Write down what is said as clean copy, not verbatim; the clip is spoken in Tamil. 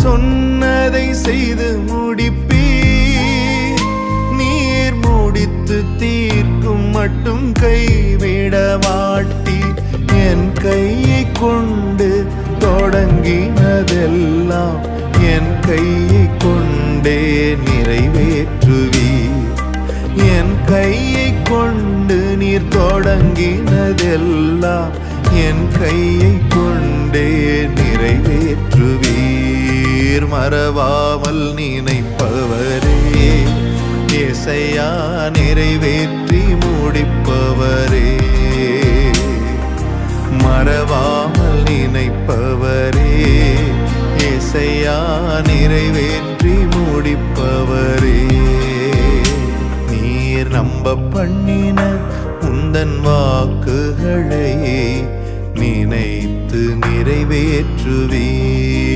சொன்னதை செய்து முடிப்பீர். நீர் முடித்து தீர்க்கும் மட்டும் கைவிட மாட்டீர். என் கையை கொண்டு தொடங்கினதெல்லாம் என் கையை கொண்டே நிறைவேற்றுவீர். என் கையை கொண்டு நீர் தொடங்கினதெல்லாம் என் கையை கொண்டே நிறைவேற்றுவீர். மறவாமல் நினைப்பவரே, ஏசையா நிறைவேற்றி முடிப்பவரே. மறவாமல் நினைப்பவரே, ஏசையா நிறைவேற்றி முடிப்பவரே. நீர் நம்ப பண்ணின உந்தன் வாக்குகளை நினைத்து நிறைவேற்றுவீர்.